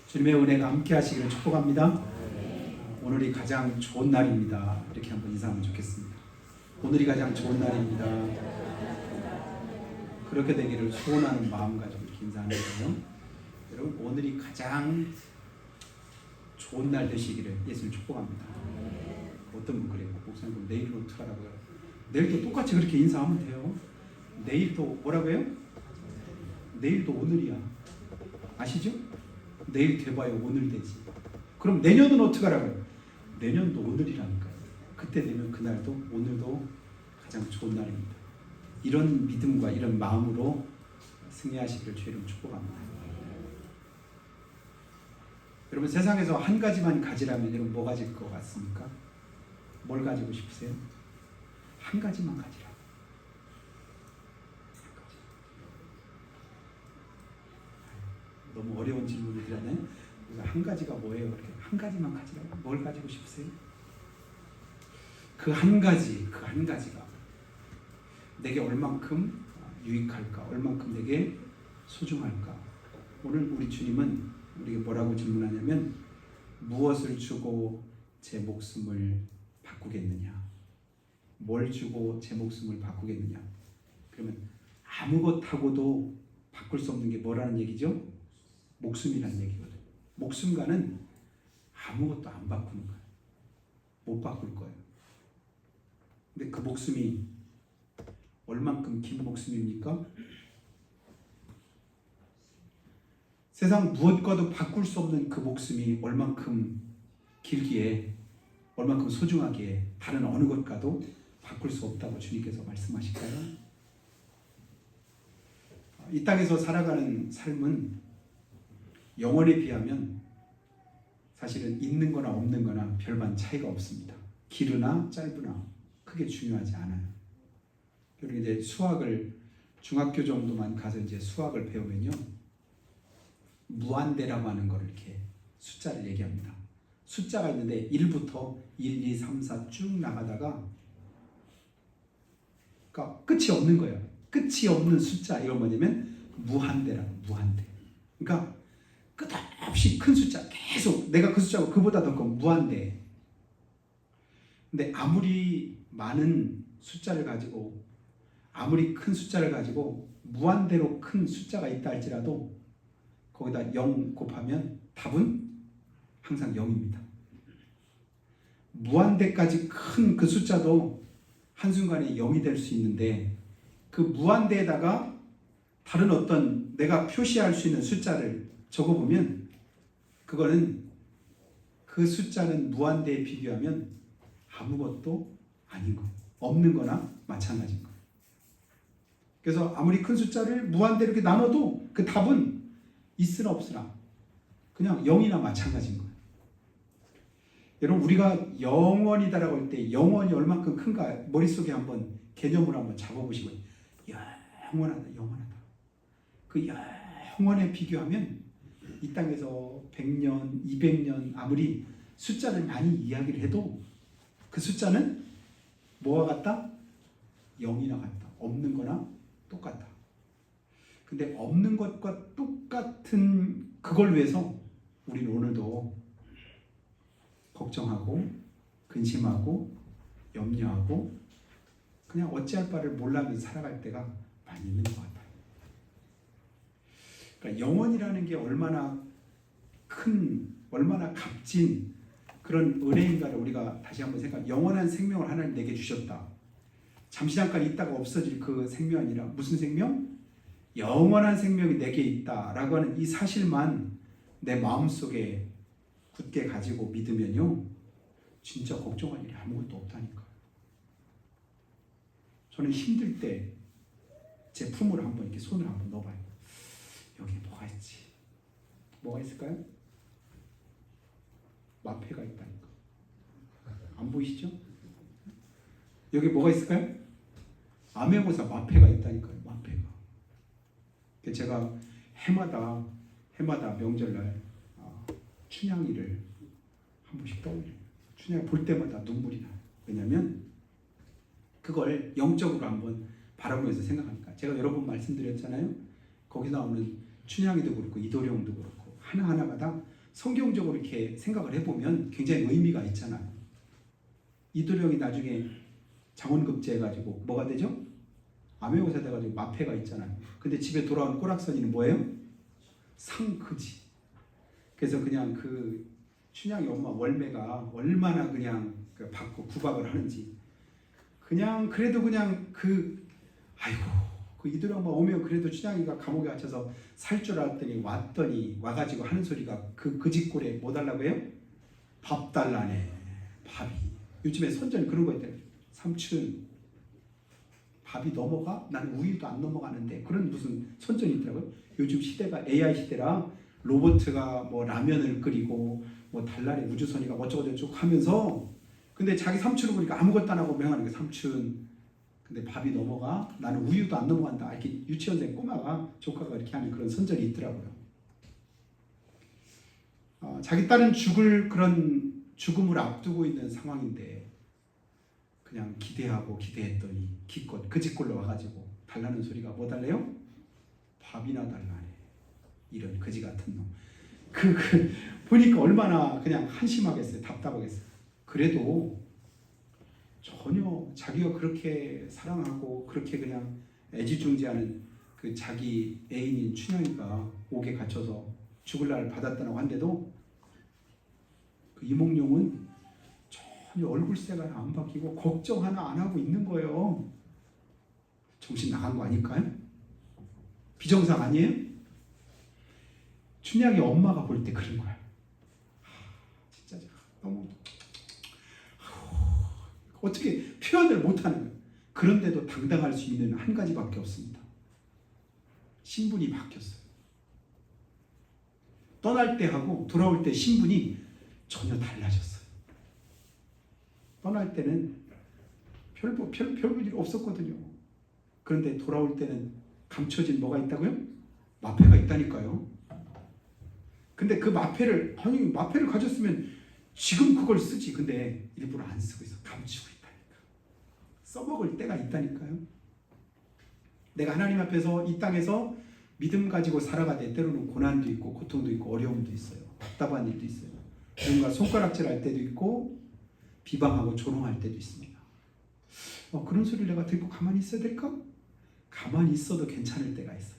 주님의 은혜가 함께 하시기를 축복합니다. 오늘이 가장 좋은 날입니다. 이렇게 한번 인사하면 좋겠습니다. 오늘이 가장 좋은 날입니다. 그렇게 되기를 소원하는 마음 가지고 이렇게 인사하는 거예요. 여러분, 오늘이 가장 좋은 날 되시기를 예수를 축복합니다. 어떤 분 그래요? 목사님, 내일은 어떻게 하라고요? 내일도 똑같이 그렇게 인사하면 돼요. 내일도 뭐라고요? 내일도 오늘이야. 아시죠? 내일 돼봐야 오늘 되지. 그럼 내년은 어떻게 하라고요? 내년도 오늘이라니까요. 그때 되면 그날도 오늘도 가장 좋은 날입니다. 이런 믿음과 이런 마음으로 승리하시기를 주의 이름 축복합니다. 여러분, 세상에서 한 가지만 가지라면 여러분 뭐 가질 것 같습니까? 뭘 가지고 싶으세요? 한 가지만 가지라. 너무 어려운 질문을 드렸네. 한 가지가 뭐예요? 이렇게 한 가지만 가지라고. 뭘 가지고 싶으세요? 그 한 가지가 내게 얼만큼 유익할까? 얼만큼 내게 소중할까? 오늘 우리 주님은 우리에게 뭐라고 질문하냐면, 무엇을 주고 제 목숨을 바꾸겠느냐? 뭘 주고 제 목숨을 바꾸겠느냐? 그러면 아무것하고도 바꿀 수 없는 게 뭐라는 얘기죠? 목숨이라는 얘기거든. 목숨과는 아무것도 안 바꾸는 거예요. 못 바꿀 거예요. 근데 그 목숨이 얼만큼 긴 목숨입니까? 세상 무엇과도 바꿀 수 없는 그 목숨이 얼만큼 길기에, 얼만큼 소중하기에 다른 어느 것과도 바꿀 수 없다고 주님께서 말씀하실까요? 이 땅에서 살아가는 삶은 영원에 비하면 사실은 있는 거나 없는 거나 별반 차이가 없습니다. 길으나 짧으나 크게 중요하지 않아요. 그리고 이제 수학을 중학교 정도만 가서 이제 수학을 배우면요, 무한대라고 하는 걸 이렇게 숫자를 얘기합니다. 숫자가 있는데 1부터 1, 2, 3, 4 쭉 나가다가 그러니까 끝이 없는 거예요. 끝이 없는 숫자. 이건 뭐냐면 무한대라고. 무한대. 그러니까 끝없이 큰 숫자, 계속 내가 그 숫자고 그보다 더 큰 무한대. 근데 아무리 많은 숫자를 가지고, 아무리 큰 숫자를 가지고 무한대로 큰 숫자가 있다 할지라도 거기다 0 곱하면 답은 항상 0입니다. 무한대까지 큰 그 숫자도 한순간에 0이 될 수 있는데, 그 무한대에다가 다른 어떤 내가 표시할 수 있는 숫자를 적어보면 그거는, 그 숫자는 무한대에 비교하면 아무것도 아닌 거, 없는 거나 마찬가지인 거예요. 그래서 아무리 큰 숫자를 무한대로 이렇게 나눠도 그 답은 있으나 없으나 그냥 0이나 마찬가지인 거예요. 여러분, 우리가 영원이다라고 할 때 영원이 얼만큼 큰가 머릿속에 한번 개념을 한번 잡아보시고, 영원하다, 영원하다. 그 영원에 비교하면 이 땅에서 100년, 200년 아무리 숫자를 많이 이야기를 해도 그 숫자는 뭐와 같다? 0이나 같다. 없는 거나 똑같다. 근데 없는 것과 똑같은 그걸 위해서 우리는 오늘도 걱정하고 근심하고 염려하고 그냥 어찌할 바를 몰라면서 살아갈 때가 많이 있는 것 같아요. 그러니까 영원이라는 게 얼마나 큰, 얼마나 값진 그런 은혜인가를 우리가 다시 한번 영원한 생명을 하나님 내게 주셨다. 잠시 잠깐 있다가 없어질 그 생명이 아니라 무슨 생명? 영원한 생명이 내게 있다라고 하는 이 사실만 내 마음속에 굳게 가지고 믿으면요, 진짜 걱정할 일이 아무것도 없다니까요. 저는 힘들 때 제 품으로 한번 이렇게 손을 한번 넣어봐요. 여기 뭐가 있지? 뭐가 있을까요? 마패가 있다니까. 안 보이시죠? 여기 뭐가 있을까요? 암행어사 마패가 있다니까요. 마패가. 제가 해마다 명절날 춘향이를 한 번씩 떠올려요. 춘향이 볼 때마다 눈물이 나요. 왜냐하면 그걸 영적으로 한번 바라보면서 생각하니까. 제가 여러 번 말씀드렸잖아요. 거기 나오는 춘향이도 그렇고 이도령도 그렇고 하나하나가 다 성경적으로 이렇게 생각을 해보면 굉장히 의미가 있잖아요. 이도령이 나중에 장원급제 해가지고 뭐가 되죠? 암행어사 돼가지고 마패가 있잖아요. 근데 집에 돌아온 꼬락서니는 뭐예요? 상크지. 그래서 그냥 그 춘향이 엄마 월매가 얼마나 그냥 받고 구박을 하는지 그냥 그래도 그냥 아이고 그 이도령만 오면 그래도 춘향이가 감옥에 갇혀서 살 줄 알았더니 왔더니 와가지고 하는 소리가 그 집골에 뭐 달라고 해요? 밥 달라네. 밥이 요즘에 선전이 그런 거 있대요. 삼촌 밥이 넘어가? 나는 우유도 안 넘어가는데 그런 무슨 선전이 있더라고요. 요즘 시대가 AI 시대라 로봇가 뭐 라면을 끓이고 뭐 달날의 우주선이가 어쩌고저쩌고 하면서 근데 자기 삼촌을 보니까 아무것도 안 하고 명하는 게 삼촌 근데 밥이 넘어가? 나는 우유도 안 넘어간다. 이렇게 유치원생 꼬마가 조카가 이렇게 하는 그런 선전이 있더라고요. 자기 딸은 죽을 그런 죽음을 앞두고 있는 상황인데 그냥 기대하고 기대했더니 기껏 그 집골로 와가지고 달라는 소리가 뭐 달래요? 밥이나 달라네. 이런 거지 같은 놈. 보니까 얼마나 그냥 한심하겠어요. 답답하겠어요. 그래도 전혀 자기가 그렇게 사랑하고 그렇게 그냥 애지중지하는 그 자기 애인인 춘향이가 옥에 갇혀서 죽을 날을 받았다고 한데도 그 이몽룡은 전혀 얼굴색이 안 바뀌고 걱정 하나 안 하고 있는 거예요. 정신 나간 거 아닐까요? 비정상 아니에요? 춘향이 엄마가 볼 때 그런 거야. 진짜 너무 어떻게 표현을 못하는 거예요. 그런데도 당당할 수 있는 한 가지밖에 없습니다. 신분이 바뀌었어요. 떠날 때하고 돌아올 때 신분이 전혀 달라졌어요. 떠날 때는 별 일이 없었거든요. 그런데 돌아올 때는 감춰진 뭐가 있다고요? 마패가 있다니까요. 근데 그 마패를 가졌으면 지금 그걸 쓰지. 근데 일부러 안 쓰고 있어. 감추고 있다니까. 써먹을 때가 있다니까요. 내가 하나님 앞에서 이 땅에서 믿음 가지고 살아가되 때로는 고난도 있고 고통도 있고 어려움도 있어요. 답답한 일도 있어요. 뭔가 손가락질할 때도 있고 비방하고 조롱할 때도 있습니다. 그런 소리를 내가 듣고 가만히 있어야 될까? 가만히 있어도 괜찮을 때가 있어요.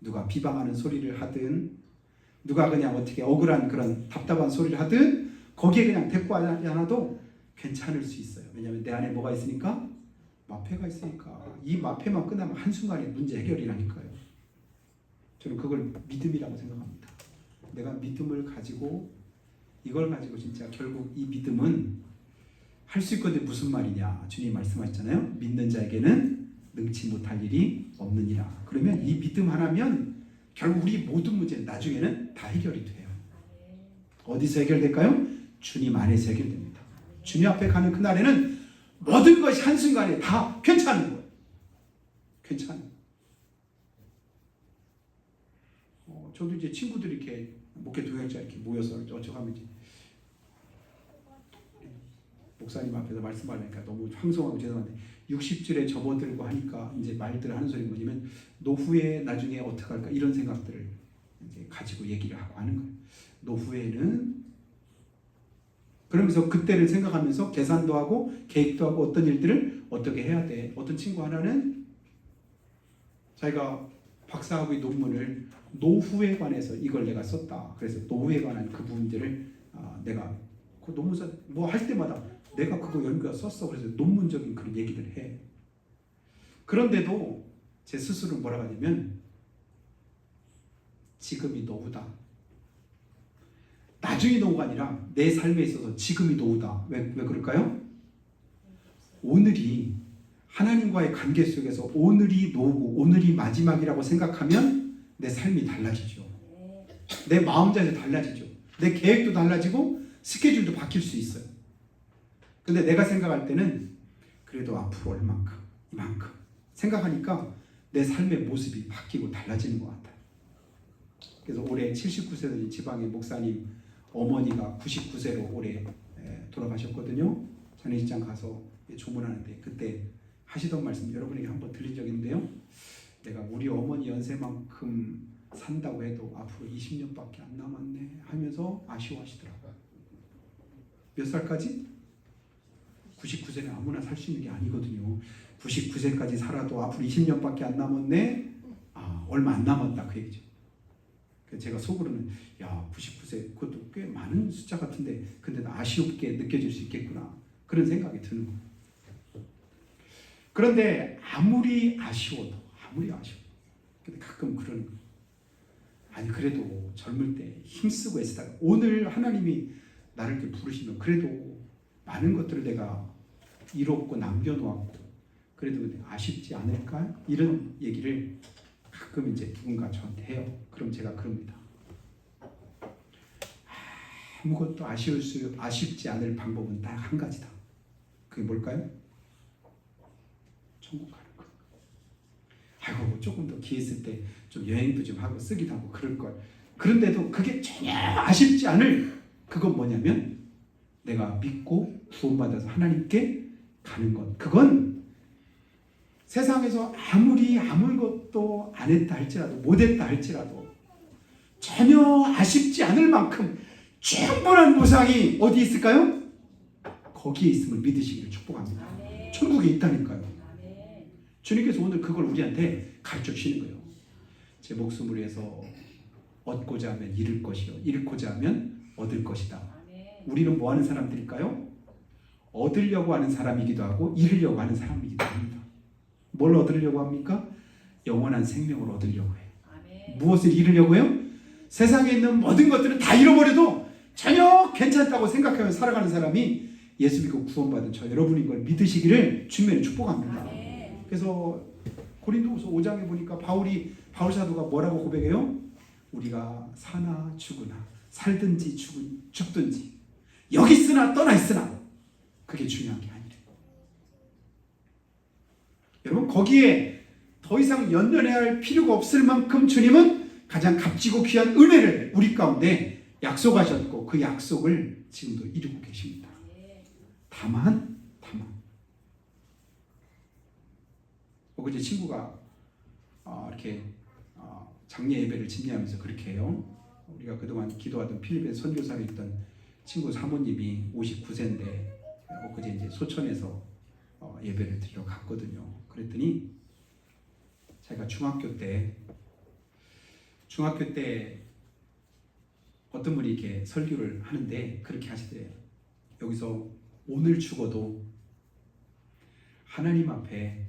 누가 비방하는 소리를 하든 누가 그냥 어떻게 억울한 그런 답답한 소리를 하든 거기에 그냥 대꾸 하지 않아도 괜찮을 수 있어요. 왜냐하면 내 안에 뭐가 있으니까? 마패가 있으니까. 이 마패만 끝나면 한순간에 문제 해결이라니까요. 저는 그걸 믿음이라고 생각합니다. 내가 믿음을 가지고 이걸 가지고 진짜 결국 이 믿음은 할 수 있거든. 무슨 말이냐. 주님 말씀하셨잖아요. 믿는 자에게는 능치 못할 일이 없느니라. 그러면 이 믿음 하나면 결국 우리 모든 문제는 나중에는 다 해결이 돼요. 어디서 해결될까요? 주님 안에서 해결됩니다. 주님 앞에 가는 그날에는 모든 것이 한순간에 다 괜찮은 거예요. 괜찮아요. 저도 이제 친구들이 이렇게 목회 동역자 이렇게 모여서 어쩌고 하면 이제 목사님 앞에서 말씀하니까 너무 황송하고 죄송한데 60줄에 접어들고 하니까 이제 말들 하는 소리 뭐냐면 노후에 나중에 어떻게 할까 이런 생각들을 이제 가지고 얘기를 하고 하는 거예요. 노후에는 그러면서 그때를 생각하면서 계산도 하고 계획도 하고 어떤 일들을 어떻게 해야 돼. 어떤 친구 하나는 자기가 박사학위 논문을 노후에 관해서 이걸 내가 썼다. 그래서 노후에 관한 그 부분들을 내가 그 논문서 뭐 할 때마다 내가 그거 연구해 썼어. 그래서 논문적인 그런 얘기를 해. 그런데도 제 스스로는 뭐라고 하냐면 지금이 노후다. 나중이 노후가 아니라 내 삶에 있어서 지금이 노후다. 왜 그럴까요? 오늘이 하나님과의 관계 속에서 오늘이 노후고 오늘이 마지막이라고 생각하면 내 삶이 달라지죠. 내 마음자세 달라지죠. 내 계획도 달라지고 스케줄도 바뀔 수 있어요. 근데 내가 생각할 때는 그래도 앞으로 얼만큼 이만큼 생각하니까 내 삶의 모습이 바뀌고 달라지는 것 같아요. 그래서 올해 79세 된 지방의 목사님 어머니가 99세로 올해 돌아가셨거든요. 장례식장 가서 조문하는데 그때 하시던 말씀 여러분에게 한번 들린 적이 있는데요. 내가 우리 어머니 연세만큼 산다고 해도 앞으로 20년밖에 안 남았네 하면서 아쉬워하시더라고요. 몇 살까지? 99세는 아무나 살 수 있는 게 아니거든요. 99세까지 살아도 앞으로 20년밖에 안 남았네? 얼마 안 남았다 그 얘기죠. 제가 속으로는 99세 그것도 꽤 많은 숫자 같은데 근데 아쉬웁게 느껴질 수 있겠구나 그런 생각이 드는 거예요. 그런데 아무리 아쉬워도 근데 가끔 그러는 거예요. 아니 그래도 젊을 때 힘쓰고 애쓰다가 오늘 하나님이 나를 이렇게 부르시면 그래도 많은 것들을 내가 이뤘고 남겨놓았고 그래도 아쉽지 않을까? 이런 얘기를 가끔 이제 누군가 저한테 해요. 그럼 제가 그럽니다. 아무것도 아쉽지 않을 방법은 딱 한 가지다. 그게 뭘까요? 천국 가는 거. 아이고 조금 더 기회 있을 때 좀 여행도 좀 하고 쓰기도 하고 그럴 걸. 그런데도 그게 전혀 아쉽지 않을 그건 뭐냐면 내가 믿고 구원받아서 하나님께 가는 것. 그건 세상에서 아무리 아무것도 안 했다 할지라도 못했다 할지라도 전혀 아쉽지 않을 만큼 충분한 보상이 어디 있을까요? 거기에 있음을 믿으시기를 축복합니다. 아멘. 천국에 있다니까요. 아멘. 주님께서 오늘 그걸 우리한테 가르쳐 주시는 거예요. 제 목숨을 위해서 얻고자 하면 잃을 것이요 잃고자 하면 얻을 것이다. 아멘. 우리는 뭐 하는 사람들일까요? 얻으려고 하는 사람이기도 하고 잃으려고 하는 사람이기도 합니다. 뭘 얻으려고 합니까? 영원한 생명을 얻으려고 해요. 아멘. 무엇을 잃으려고요? 세상에 있는 모든 것들은 다 잃어버려도 전혀 괜찮다고 생각하며 살아가는 사람이 예수 믿고 구원받은 저 여러분인 걸 믿으시기를 주님의 축복합니다. 아멘. 그래서 고린도후서 5장에 보니까 바울 사도가 뭐라고 고백해요? 우리가 사나 죽으나 살든지 죽든지 여기 있으나 떠나 있으나 그게 중요한 게 아니래요. 여러분 거기에 더 이상 연연해야 할 필요가 없을 만큼 주님은 가장 값지고 귀한 은혜를 우리 가운데 약속하셨고 그 약속을 지금도 이루고 계십니다. 다만 어제 친구가 이렇게 장례 예배를 집례하면서 그렇게 해요. 우리가 그동안 기도하던 필리핀 선교사로 있던 친구 사모님이 59세인데 엊그제 이제 소천에서 예배를 드리러 갔거든요. 그랬더니 자기가 중학교 때 어떤 분이 이렇게 설교를 하는데 그렇게 하시더래요. 여기서 오늘 죽어도 하나님 앞에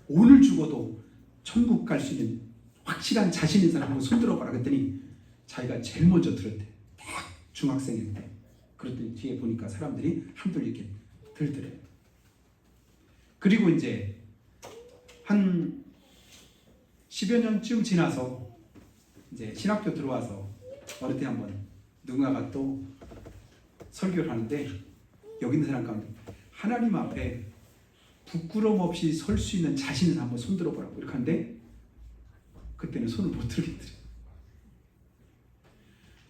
오늘 죽어도 천국 갈 수 있는 확실한 자신 있는 사람 한번 손 들어봐라 그랬더니 자기가 제일 먼저 들었대. 딱 중학생일 때. 그랬더니 뒤에 보니까 사람들이 한둘 이렇게 들더래요. 그리고 이제 한 10여 년쯤 지나서 이제 신학교 들어와서 어느 때 한번 누군가가 또 설교를 하는데 여기 있는 사람 가운데 하나님 앞에 부끄럼 없이 설 수 있는 자신을 한번 손 들어보라고 이렇게 하는데 그때는 손을 못 들겠더래요.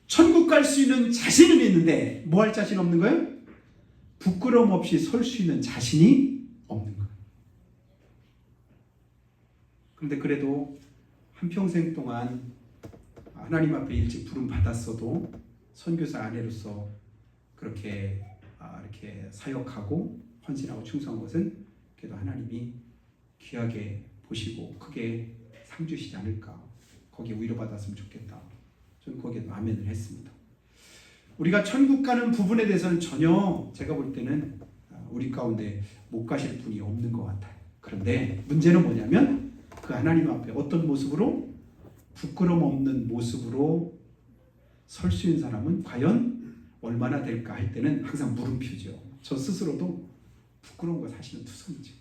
천국 갈 수 있는 자신은 있는데 뭐 할 자신 없는 거예요? 부끄럼 없이 설 수 있는 자신이 없는 거예요. 그런데 그래도 한평생 동안 하나님 앞에 일찍 부름 받았어도 선교사 아내로서 그렇게 이렇게 사역하고 헌신하고 충성한 것은 그래도 하나님이 귀하게 보시고 크게 상 주시지 않을까. 거기에 위로받았으면 좋겠다. 저는 거기에 아멘을 했습니다. 우리가 천국 가는 부분에 대해서는 전혀 제가 볼 때는 우리 가운데 못 가실 분이 없는 것 같아요. 그런데 문제는 뭐냐면 그 하나님 앞에 어떤 모습으로 부끄럼 없는 모습으로 설 수 있는 사람은 과연 얼마나 될까 할 때는 항상 물음표죠. 저 스스로도 부끄러운 거 사실은 투성이죠.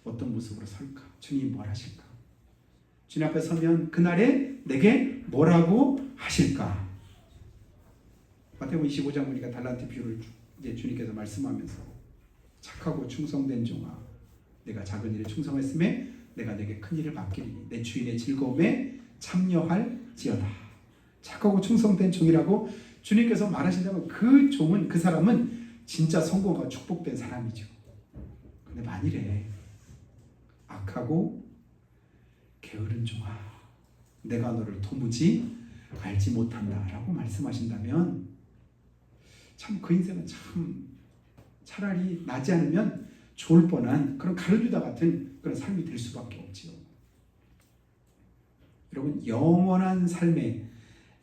어떤 모습으로 설까? 주님이 뭘 하실까? 주님 앞에 서면 그날에 내게 뭐라고 하실까? 마태복음 25장 보니까 달란트 비유를 이제 주님께서 말씀하면서 착하고 충성된 종아, 내가 작은 일에 충성했음에 내가 내게 큰 일을 맡기리니 내 주인의 즐거움에 참여할지어다. 착하고 충성된 종이라고 주님께서 말하신다면 그 종은 그 사람은 진짜 성공하고 축복된 사람이죠. 근데 만일에 악하고 게으른 종아, 내가 너를 도무지 알지 못한다 라고 말씀하신다면 참 그 인생은 참 차라리 나지 않으면 좋을 뻔한 그런 가룟유다 같은 그런 삶이 될 수밖에 없지요. 여러분, 영원한 삶에,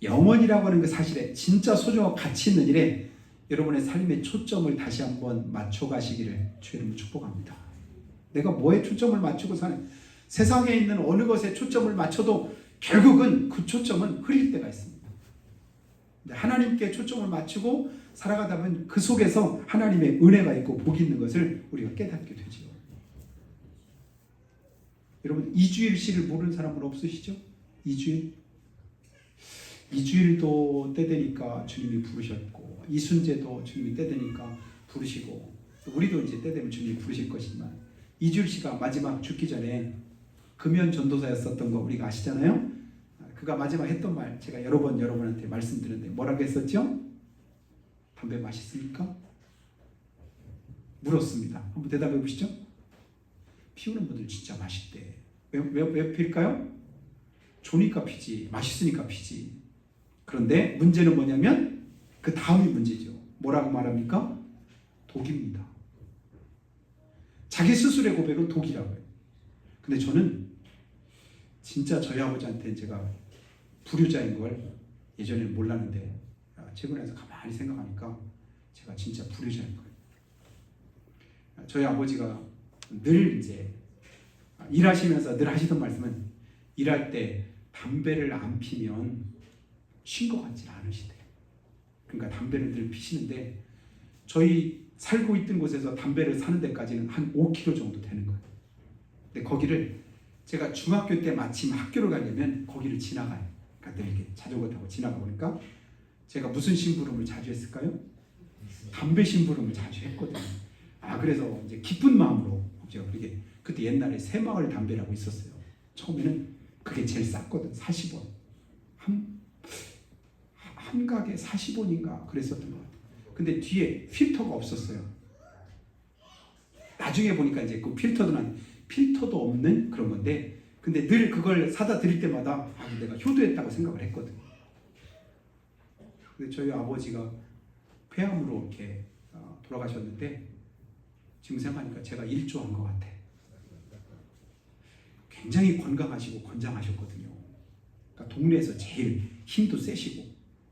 영원이라고 하는 그 사실에 진짜 소중하고 가치 있는 일에 여러분의 삶의 초점을 다시 한번 맞춰 가시기를 주의 이름으로 축복합니다. 내가 뭐에 초점을 맞추고 사는, 세상에 있는 어느 것에 초점을 맞춰도 결국은 그 초점은 흐릴 때가 있습니다. 하나님께 초점을 맞추고 살아가다 보면 그 속에서 하나님의 은혜가 있고 복이 있는 것을 우리가 깨닫게 되지요. 여러분, 이주일씨를 모르는 사람은 없으시죠? 이주일도 때 되니까 주님이 부르셨고, 이순재도 주님이 때 되니까 부르시고, 우리도 이제 때 되면 주님이 부르실 것이지만, 이주일씨가 마지막 죽기 전에 금연 전도사였었던 거 우리가 아시잖아요. 그가 마지막 했던 말 제가 여러 번 여러분한테 말씀드렸는데 뭐라고 했었죠? 담배 맛있습니까? 물었습니다. 한번 대답해 보시죠. 피우는 분들 진짜 맛있대. 왜 필까요? 좋으니까 피지, 맛있으니까 피지. 그런데 문제는 뭐냐면 그 다음이 문제죠. 뭐라고 말합니까? 독입니다. 자기 스스로의 고백은 독이라고 해요. 근데 저는 진짜 저희 아버지한테 제가 불효자인 걸 예전에는 몰랐는데 최근에 와서 가만히 생각하니까 제가 진짜 불효자인 거예요. 저희 아버지가 늘 이제 일하시면서 늘 하시던 말씀은 일할 때 담배를 안 피면 쉰 것 같지 않으시대요. 그러니까 담배를 늘 피시는데 저희 살고 있던 곳에서 담배를 사는 데까지는 한 5km 정도 되는 거예요. 근데 거기를 제가 중학교 때 마침 학교를 가려면 거기를 지나가요. 그러니까 늘 이렇게 자전거 타고 지나가 보니까 제가 무슨 심부름을 자주 했을까요? 담배 심부름을 자주 했거든요. 그래서 이제 기쁜 마음으로 그게 그때 옛날에 새마을 담배라고 있었어요. 처음에는 그게 제일 쌌거든. 40원. 한 가게 40원인가 그랬었던 것 같아요. 근데 뒤에 필터가 없었어요. 나중에 보니까 이제 그 필터도 없는 그런 건데, 근데 늘 그걸 사다 드릴 때마다 내가 효도했다고 생각을 했거든요. 근데 저희 아버지가 폐암으로 이렇게 돌아가셨는데 지금 생각하니까 제가 일조한 것 같아. 굉장히 건강하시고 건장하셨거든요. 그러니까 동네에서 제일 힘도 세시고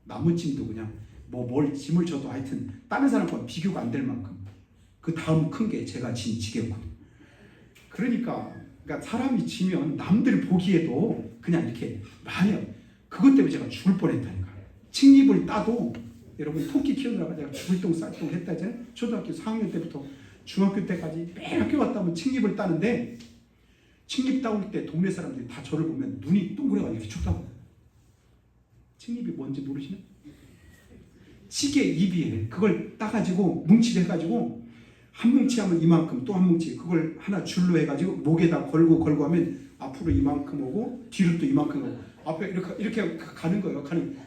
나무짐도 그냥 뭘 짐을 져도 하여튼 다른 사람과 비교가 안 될 만큼 그 다음 큰 게 제가 진 지게거든요. 그러니까 사람이 지면 남들 보기에도 그냥 이렇게 많이, 그것 때문에 제가 죽을 뻔했다니까요. 칡잎을 따도 여러분 토끼 키우느라고 제가 죽을 똥 쌀 똥 했다 했잖아요. 초등학교 4학년 때부터 중학교 때까지 매일 학교 갔다 오면 칡잎을 따는데, 칡잎 따올 때 동네 사람들이 다 저를 보면 눈이 동그래가지고 이렇게 쳐다봐요. 칡잎이 뭔지 모르시나요? 찌개 잎이에요. 그걸 따가지고 뭉치를 해가지고 한 뭉치 하면 이만큼, 또 한 뭉치, 그걸 하나 줄로 해가지고 목에다 걸고 하면 앞으로 이만큼 오고 뒤로 또 이만큼 오고 앞에 이렇게 가는 거예요.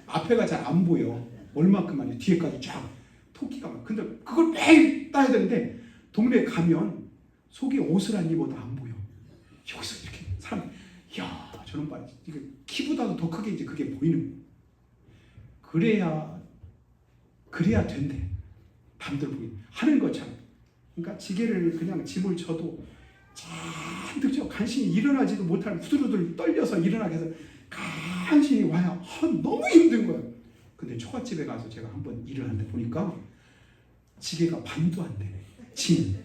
앞에가 잘 안 보여. 얼마큼 아니에요. 뒤에까지 쫙 토끼가 막. 근데 그걸 매일 따야 되는데 동네에 가면 속에 옷을 안 입어도 안 보여. 여기서 이렇게 사람, 야 저런 봐, 이게 키보다도 더 크게 이제 그게 보이는. 그래야 된대. 남들 보기 하는 것처럼. 그러니까 지게를 그냥 짐을 져도 잔뜩 져 간신히 일어나지도 못할, 후들후들 떨려서 일어나게 해서 간신히 와야 너무 힘든 거예요. 근데 초가집에 가서 제가 한번 일을 하는데 보니까 지게가 반도 안 되네. 짐.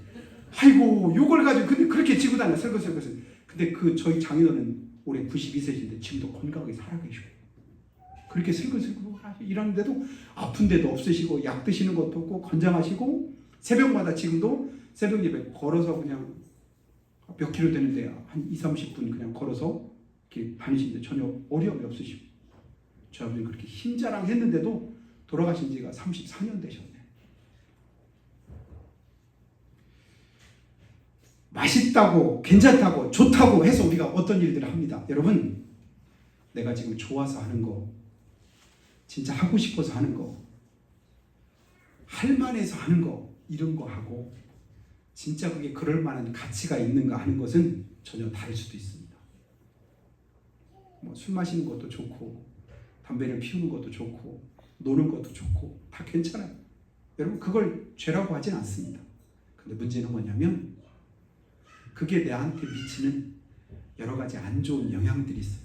아이고 요걸 가지고 근데 그렇게 지고 다녀 설거설거설. 근데 저희 장인어른 올해 92세신데 지금도 건강하게 살아계시고 그렇게 설거설거 일하는데도 아픈 데도 없으시고 약 드시는 것도 없고 건장하시고 새벽마다 지금도 새벽 예배 걸어서 그냥 몇 킬로 되는데 한 20-30분 그냥 걸어서 이렇게 다니시는데 전혀 어려움이 없으시고, 저 아버지는 그렇게 힘자랑 했는데도 돌아가신 지가 34년 되셨네. 맛있다고 괜찮다고 좋다고 해서 우리가 어떤 일들을 합니다. 여러분, 내가 지금 좋아서 하는 거, 진짜 하고 싶어서 하는 거, 할만해서 하는 거, 이런 거 하고 진짜 그게 그럴 만한 가치가 있는가 하는 것은 전혀 다를 수도 있습니다. 뭐 술 마시는 것도 좋고 담배를 피우는 것도 좋고 노는 것도 좋고 다 괜찮아요. 여러분 그걸 죄라고 하진 않습니다. 근데 문제는 뭐냐면 그게 나한테 미치는 여러 가지 안 좋은 영향들이 있어요.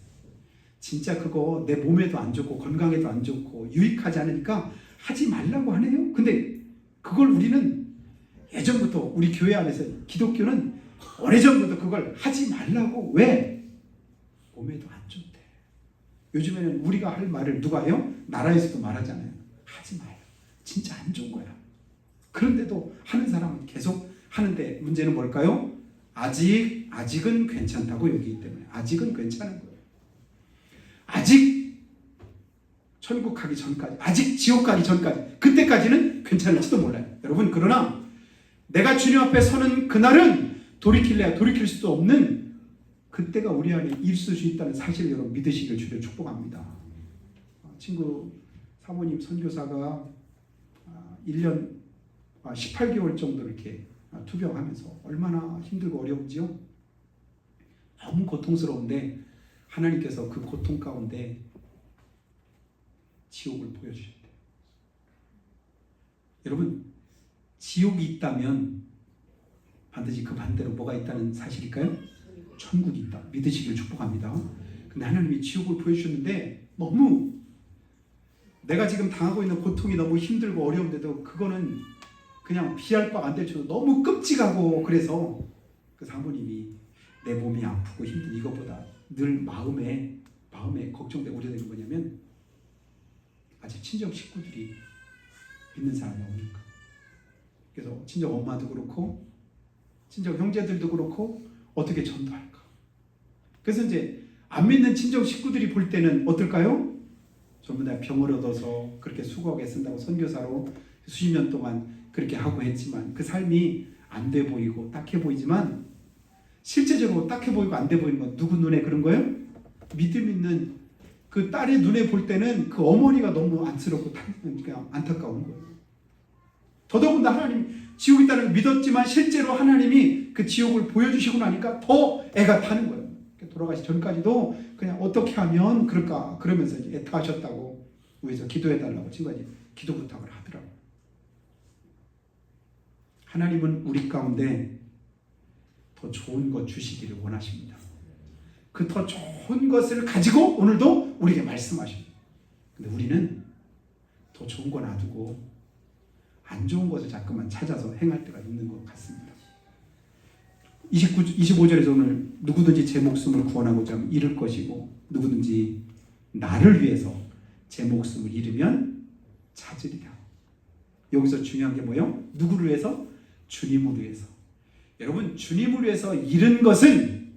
진짜 그거 내 몸에도 안 좋고 건강에도 안 좋고 유익하지 않으니까 하지 말라고 하네요. 근데 그걸 우리는 예전부터 우리 교회 안에서 기독교는 오래전부터 그걸 하지 말라고 왜? 몸에도 안 좋대. 요즘에는 우리가 할 말을 누가 해요? 나라에서도 말하잖아요. 하지 마요. 진짜 안 좋은 거야. 그런데도 하는 사람은 계속 하는데 문제는 뭘까요? 아직은 괜찮다고 여기기 때문에 아직은 괜찮은 거예요. 아직 천국 가기 전까지, 아직 지옥 가기 전까지, 그때까지는 괜찮을지도 몰라요. 여러분 그러나 내가 주님 앞에 서는 그날은 돌이킬래야 돌이킬 수도 없는 그때가 우리 안에 있을 수 있다는 사실을 여러분 믿으시길 주로 축복합니다. 친구 사모님 선교사가 1년 18개월 정도 이렇게 투병하면서 얼마나 힘들고 어려운지요. 너무 고통스러운데 하나님께서 그 고통 가운데 지옥을 보여주셨대요. 여러분 지옥이 있다면 반드시 그 반대로 뭐가 있다는 사실일까요? 천국이 있다. 믿으시길 축복합니다. 근데 하나님이 지옥을 보여주셨는데 너무 내가 지금 당하고 있는 고통이 너무 힘들고 어려운데도 그거는 그냥 비할 바가 안 될 정도로 너무 끔찍하고 그래서 그 사모님이 내 몸이 아프고 힘든 이것보다 늘 마음에 걱정되고 우려되는 뭐냐면 아직 친정 식구들이 믿는 사람이 없는가. 그래서 친정 엄마도 그렇고 친정 형제들도 그렇고 어떻게 전도할까. 그래서 이제 안 믿는 친정 식구들이 볼 때는 어떨까요? 전부 다 병을 얻어서 그렇게 수고하게 쓴다고 선교사로 수십 년 동안 그렇게 하고 했지만 그 삶이 안 돼 보이고 딱해 보이지만 실제적으로 딱해 보이고 안 돼 보이는 건 누구 눈에 그런 거예요? 믿음 있는 그 딸의 눈에 볼 때는 그 어머니가 너무 안쓰럽고 그냥 안타까운 거예요. 더더군다나 하나님 지옥이 있다는 걸 믿었지만 실제로 하나님이 그 지옥을 보여주시고 나니까 더 애가 타는 거예요. 돌아가시 전까지도 그냥 어떻게 하면 그럴까 그러면서 이제 애타하셨다고 위해서 기도해달라고 친구가 기도 부탁을 하더라고요. 하나님은 우리 가운데 더 좋은 것 주시기를 원하십니다. 그 더 좋은 것을 가지고 오늘도 우리에게 말씀하십니다. 근데 우리는 더 좋은 거 놔두고 안 좋은 것을 자꾸만 찾아서 행할 때가 있는 것 같습니다. 25절에서 오늘 누구든지 제 목숨을 구원하고자 하면 잃을 것이고 누구든지 나를 위해서 제 목숨을 잃으면 찾으리라. 여기서 중요한 게 뭐예요? 누구를 위해서? 주님을 위해서. 여러분 주님을 위해서 잃은 것은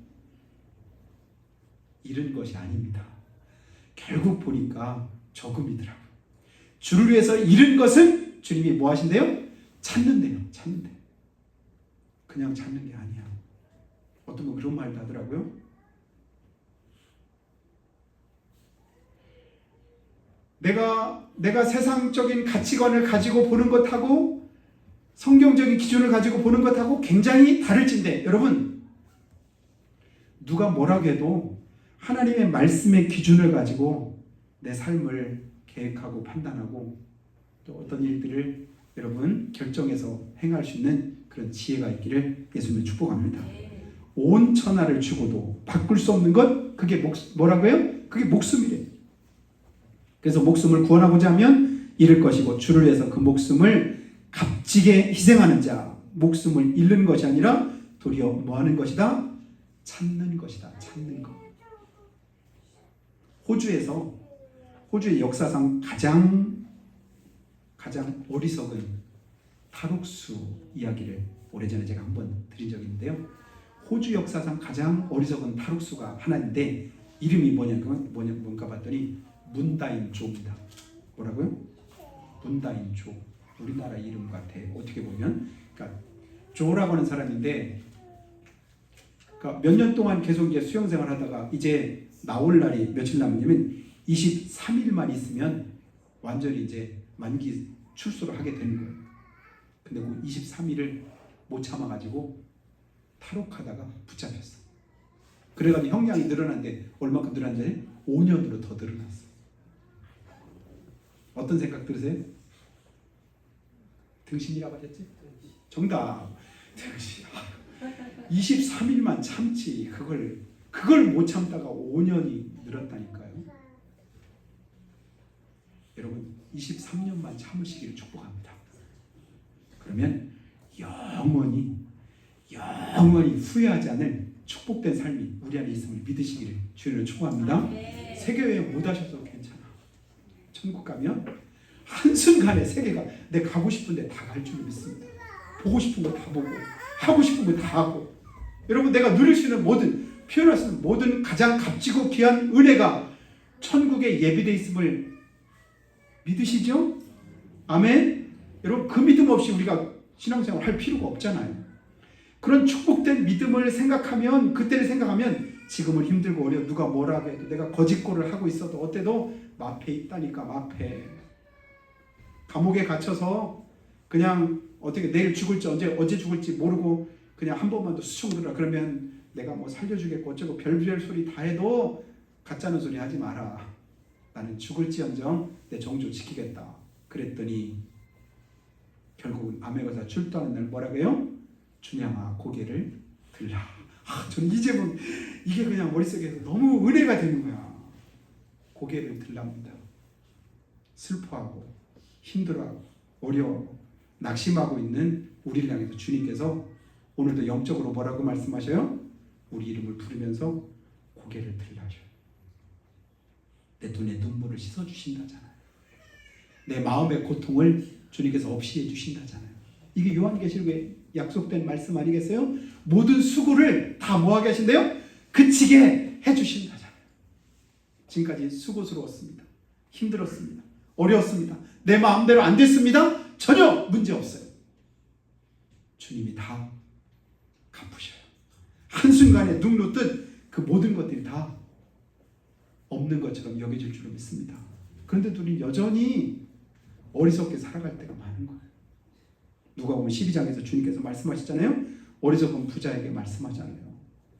잃은 것이 아닙니다. 결국 보니까 조금이더라고요. 주를 위해서 잃은 것은 주님이 뭐 하신대요? 찾는데요. 찾는데. 그냥 찾는 게 아니야. 어떤 분 그런 말도 하더라고요. 내가 세상적인 가치관을 가지고 보는 것하고 성경적인 기준을 가지고 보는 것하고 굉장히 다를진데 여러분 누가 뭐라고 해도 하나님의 말씀의 기준을 가지고 내 삶을 계획하고 판단하고 또 어떤 일들을 여러분 결정해서 행할 수 있는 그런 지혜가 있기를 예수님을 축복합니다. 온 천하를 주고도 바꿀 수 없는 것 그게 뭐라고요? 그게 목숨이래요. 그래서 목숨을 구원하고자 하면 잃을 것이고 주를 위해서 그 목숨을 값지게 희생하는 자 목숨을 잃는 것이 아니라 도리어 뭐하는 것이다? 찾는 것이다. 찾는 것. 호주의 역사상 가장 어리석은 탈옥수 이야기를 오래전에 제가 한번 드린 적이 있는데요. 호주 역사상 가장 어리석은 탈옥수가 하나인데 이름이 뭔가 봤더니 문다인조입니다. 뭐라고요? 문다인조. 우리나라 이름 같아. 어떻게 보면 그러니까 조라고 하는 사람인데 그러니까 몇 년 동안 계속 이제 수영생활 하다가 이제 나올 날이 며칠 남았냐면 23일만 있으면 완전히 이제 만기 출소를 하게 되는 거예요. 근데 그 23일을 못 참아가지고 탈옥하다가 붙잡혔어. 그래가지고 형량이 늘어났는데 얼마큼 늘어났는지 5년으로 더 늘어났어요. 어떤 생각 들으세요? 등신이라고 하셨지? 정답. 등신. 23일만 참지. 그걸 못 참다가 5년이 늘었다니까요. 여러분 23년만 참으시기를 축복합니다. 그러면 영원히 후회하지 않을 축복된 삶이 우리 안에 있음을 믿으시기를 주님을 축복합니다. 세계여행 못 하셔도 괜찮아. 천국 가면 한순간에 세계가 내 가고 싶은데 다 갈 줄 믿습니다. 보고 싶은 거 다 보고 하고 싶은 거 다 하고, 여러분 내가 누릴 수 있는 모든, 표현할 수 있는 모든 가장 값지고 귀한 은혜가 천국에 예비되어 있음을 믿으시죠? 아멘. 여러분 그 믿음 없이 우리가 신앙생활 할 필요가 없잖아요. 그런 축복된 믿음을 생각하면, 그때를 생각하면 지금은 힘들고 어려워 누가 뭐라고 해도 내가 거짓골을 하고 있어도 어때도 마패 있다니까. 마패. 감옥에 갇혀서 그냥 어떻게 내일 죽을지 언제 죽을지 모르고 그냥 한 번만 더 수청 들어라 그러면 내가 뭐 살려주겠고 어쩌고 별별 소리 다 해도 가짜는 소리 하지 마라. 나는 죽을지언정 내 정조 지키겠다. 그랬더니 결국은 암행어사 출두하는 날 뭐라고 해요? 주냥아 고개를 들라. 저는 이제 보면 이게 그냥 머릿속에서 너무 은혜가 되는 거야. 고개를 들랍니다. 슬퍼하고 힘들어하고 어려워하고 낙심하고 있는 우리를 향해서 주님께서 오늘도 영적으로 뭐라고 말씀하셔요? 우리 이름을 부르면서 고개를 들라 하셔요. 내 눈에 눈물을 씻어주신다잖아요. 내 마음의 고통을 주님께서 없이 해주신다잖아요. 이게 요한계시록에 약속된 말씀 아니겠어요? 모든 수고를 다 뭐하게 하신대요? 그치게 해주신다잖아요. 지금까지 수고스러웠습니다. 힘들었습니다. 어려웠습니다. 내 마음대로 안 됐습니다. 전혀 문제 없어요. 주님이 다 갚으셔요. 한순간에 눈 놓듯 그 모든 것들이 다 없는 것처럼 여겨질 줄로 믿습니다. 그런데 우리는 여전히 어리석게 살아갈 때가 많은 거예요. 누가복음 12장에서 주님께서 말씀하시잖아요. 어리석은 부자에게 말씀하잖아요.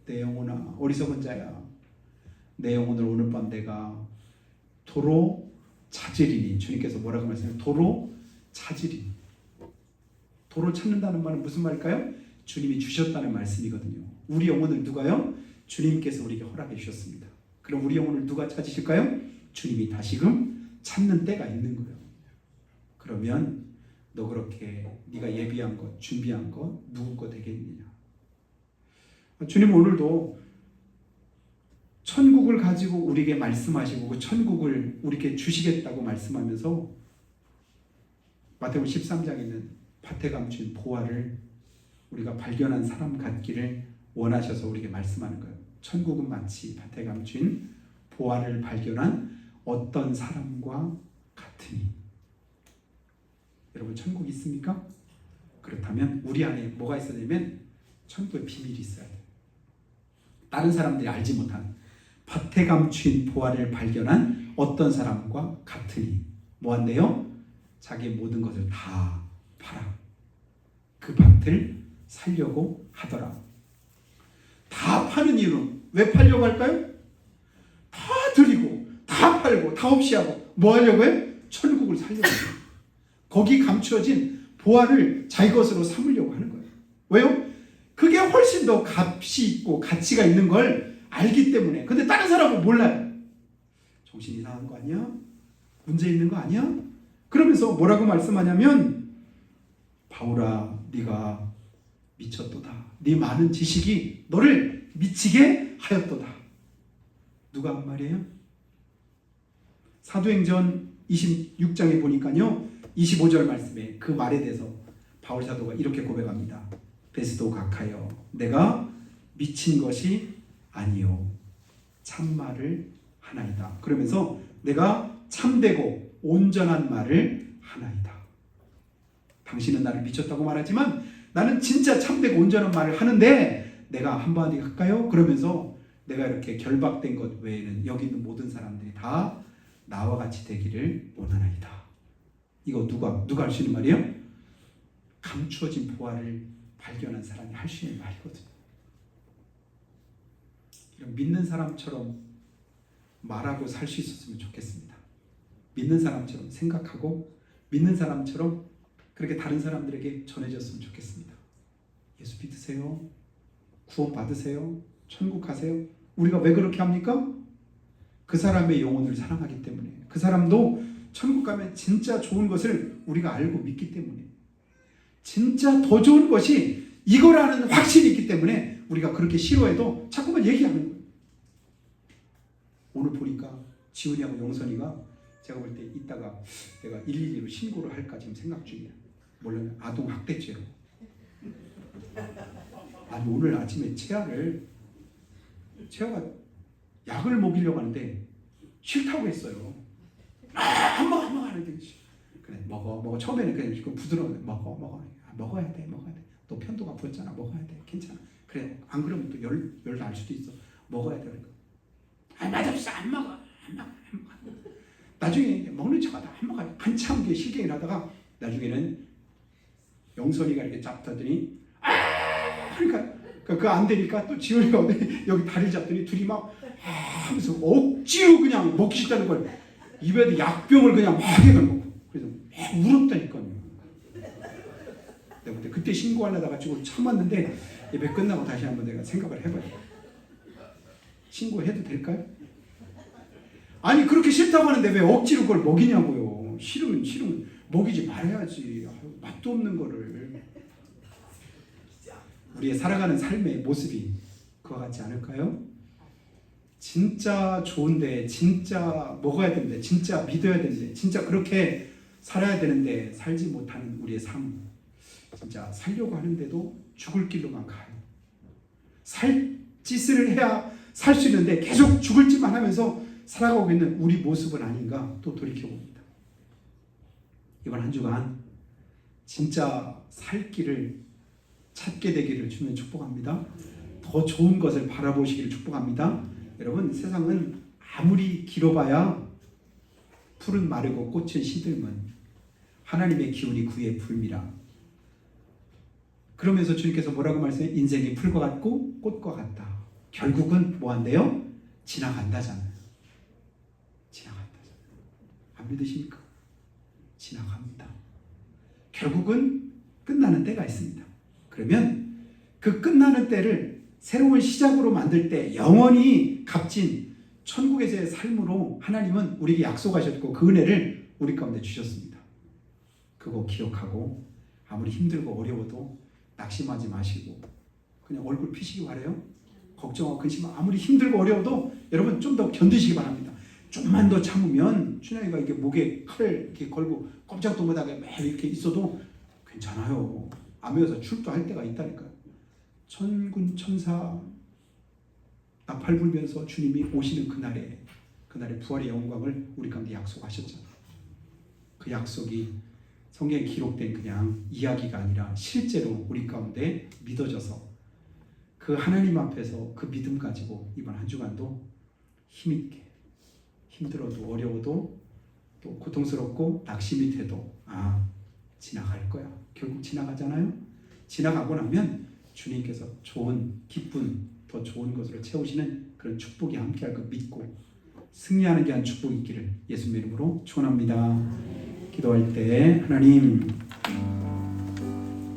내 영혼아 어리석은 자야, 내 영혼을 오늘 밤 내가 도로 찾으리니. 주님께서 뭐라고 말씀하세요? 도로 찾으리니. 도로 찾는다는 말은 무슨 말일까요? 주님이 주셨다는 말씀이거든요. 우리 영혼을 누가요? 주님께서 우리에게 허락해 주셨습니다. 그럼 우리 영혼을 누가 찾으실까요? 주님이 다시금 찾는 때가 있는 거예요. 그러면 너 그렇게 네가 예비한 것, 준비한 것 누구 거 되겠느냐? 주님 오늘도 천국을 가지고 우리에게 말씀하시고 그 천국을 우리에게 주시겠다고 말씀하면서 마태복음 13장에 있는 밭에 감춘 보화를 우리가 발견한 사람 같기를 원하셔서 우리에게 말씀하는 거예요. 천국은 마치 밭에 감춘 보화를 발견한 어떤 사람과 같으니. 여러분 천국 있습니까? 그렇다면 우리 안에 뭐가 있어야 되면 천국의 비밀이 있어야 돼요. 다른 사람들이 알지 못한 밭에 감춘 보화를 발견한 어떤 사람과 같으니. 뭐한대요? 자기의 모든 것을 다 팔아 그 밭을 살려고 하더라. 다 파는 이유는 왜 팔려고 할까요? 다 드리고 다 팔고 다 없이 하고 뭐 하려고 해? 천국을 살려고 해요. 거기 감추어진 보화를 자기 것으로 삼으려고 하는 거예요. 왜요? 그게 훨씬 더 값이 있고 가치가 있는 걸 알기 때문에. 근데 다른 사람은 몰라요. 정신 이상한 거 아니야? 문제 있는 거 아니야? 그러면서 뭐라고 말씀하냐면 바울아 네가 미쳤도다. 네 많은 지식이 너를 미치게 하였도다. 누가 한 말이에요? 사도행전 26장에 보니까요 25절 말씀에 그 말에 대해서 바울 사도가 이렇게 고백합니다. 베스도 각하여 내가 미친 것이 아니요 참말을 하나이다. 그러면서 내가 참되고 온전한 말을 하나이다. 당신은 나를 미쳤다고 말하지만 나는 진짜 참되고 온전한 말을 하는데 내가 한마디 할까요? 그러면서 내가 이렇게 결박된 것 외에는 여기 있는 모든 사람들이 다 나와 같이 되기를 원하나이다. 이거 누가 할 수 있는 말이에요? 감추어진 보화를 발견한 사람이 할 수 있는 말이거든요. 믿는 사람처럼 말하고 살 수 있었으면 좋겠습니다. 믿는 사람처럼 생각하고 믿는 사람처럼 그렇게 다른 사람들에게 전해졌으면 좋겠습니다. 예수 믿으세요. 구원 받으세요. 천국 가세요. 우리가 왜 그렇게 합니까? 그 사람의 영혼을 사랑하기 때문에, 그 사람도 천국 가면 진짜 좋은 것을 우리가 알고 믿기 때문에, 진짜 더 좋은 것이 이거라는 확신이 있기 때문에 우리가 그렇게 싫어해도 자꾸만 얘기하는 거예요. 오늘 보니까 지훈이하고 영선이가 제가 볼 때 이따가 내가 112로 신고를 할까 지금 생각 중이야. 몰라요. 아동 학대죄로. 아니 오늘 아침에 채아가 약을 먹이려고 하는데 싫다고 했어요. 안 먹어 하는데 그래 먹어 처음에는 그냥 부드러운데 먹어야 돼. 너 편도가 부었잖아. 먹어야 돼. 괜찮아. 그래 안 그러면 또 열 날 수도 있어. 먹어야 돼. 그러니까 맛없어 안 먹어. 나중에 먹는 척하다 안 먹어. 한참 게 실갱이를 하다가 나중에는 영선이가 이렇게 잡더니 그러니까 그 안 되니까 또 지훈이가 여기 다리 잡더니 둘이 막 하면서 억지로 그냥 먹기 싫다는 걸 입에다 약병을 그냥 막 해가지고 그래서 울었다니까요. 내가 그때 신고하려다가 지금 참았는데 예배 끝나고 다시 한번 내가 생각을 해봐요. 신고해도 될까요? 아니 그렇게 싫다고 하는데 왜 억지로 그걸 먹이냐고요. 싫으면 먹이지 말아야지. 맛도 없는 거를. 우리의 살아가는 삶의 모습이 그와 같지 않을까요? 진짜 좋은데, 진짜 먹어야 되는데, 진짜 믿어야 되는데, 진짜 그렇게 살아야 되는데 살지 못하는 우리의 삶, 진짜 살려고 하는데도 죽을 길로만 가요. 살 짓을 해야 살 수 있는데 계속 죽을 짓만 하면서 살아가고 있는 우리 모습은 아닌가 또 돌이켜봅니다. 이번 한 주간 진짜 살 길을 찾게 되기를 주님 축복합니다. 더 좋은 것을 바라보시기를 축복합니다. 여러분 세상은 아무리 길어봐야 풀은 마르고 꽃은 시들면 하나님의 기운이 그의 불미라. 그러면서 주님께서 뭐라고 말씀해요? 인생이 풀과 같고 꽃과 같다. 결국은 뭐한대요? 지나간다잖아요. 지나간다잖아요. 안 믿으십니까? 지나갑니다. 결국은 끝나는 때가 있습니다. 그러면 그 끝나는 때를 새로운 시작으로 만들 때 영원히 값진 천국에서의 삶으로 하나님은 우리에게 약속하셨고 그 은혜를 우리 가운데 주셨습니다. 그거 기억하고 아무리 힘들고 어려워도 낙심하지 마시고 그냥 얼굴 피시기 바라요. 걱정하고 근심하고 아무리 힘들고 어려워도 여러분 좀 더 견디시기 바랍니다. 좀만 더 참으면 춘향이가 이렇게 목에 칼을 이렇게 걸고 꼼짝도 못하게 매일 이렇게 있어도 괜찮아요. 암에서 출두할 때가 있다니까요. 천군 천사 나팔 불면서 주님이 오시는 그날에 부활의 영광을 우리 가운데 약속하셨잖아요. 그 약속이 성경에 기록된 그냥 이야기가 아니라 실제로 우리 가운데 믿어져서 그 하나님 앞에서 그 믿음 가지고 이번 한 주간도 힘있게 힘들어도 어려워도 또 고통스럽고 낙심이 돼도 지나갈 거야. 결국 지나가잖아요. 지나가고 나면 주님께서 좋은 기쁜 더 좋은 것으로 채우시는 그런 축복이 함께할 것 믿고 승리하는 게 한 축복이 있기를 예수님의 이름으로 축원합니다. 기도할 때 하나님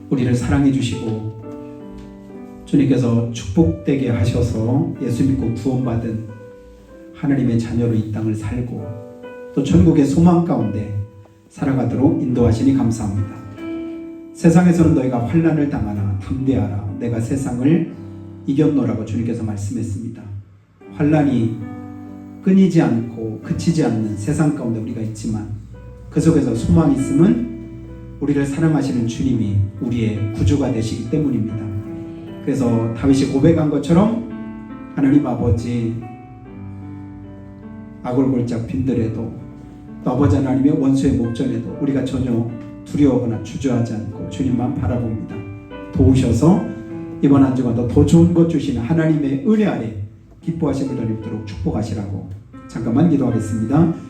우리를 사랑해 주시고 주님께서 축복되게 하셔서 예수 믿고 구원받은 하나님의 자녀로 이 땅을 살고 또 천국의 소망 가운데 살아가도록 인도하시니 감사합니다. 세상에서는 너희가 환난을 당하나 담대하라. 내가 세상을 이겼노라고 주님께서 말씀했습니다. 환난이 끊이지 않고 그치지 않는 세상 가운데 우리가 있지만 그 속에서 소망이 있음은 우리를 사랑하시는 주님이 우리의 구주가 되시기 때문입니다. 그래서 다윗이 고백한 것처럼 하나님 아버지 악을 골짝 빈들에도 또 아버지 하나님의 원수의 목전에도 우리가 전혀 두려워하거나 주저하지 않고 주님만 바라봅니다. 도우셔서 이번 한 주간도 더 좋은 것 주시는 하나님의 은혜 아래 기뻐하심을 더 입도록 축복하시라고 잠깐만 기도하겠습니다.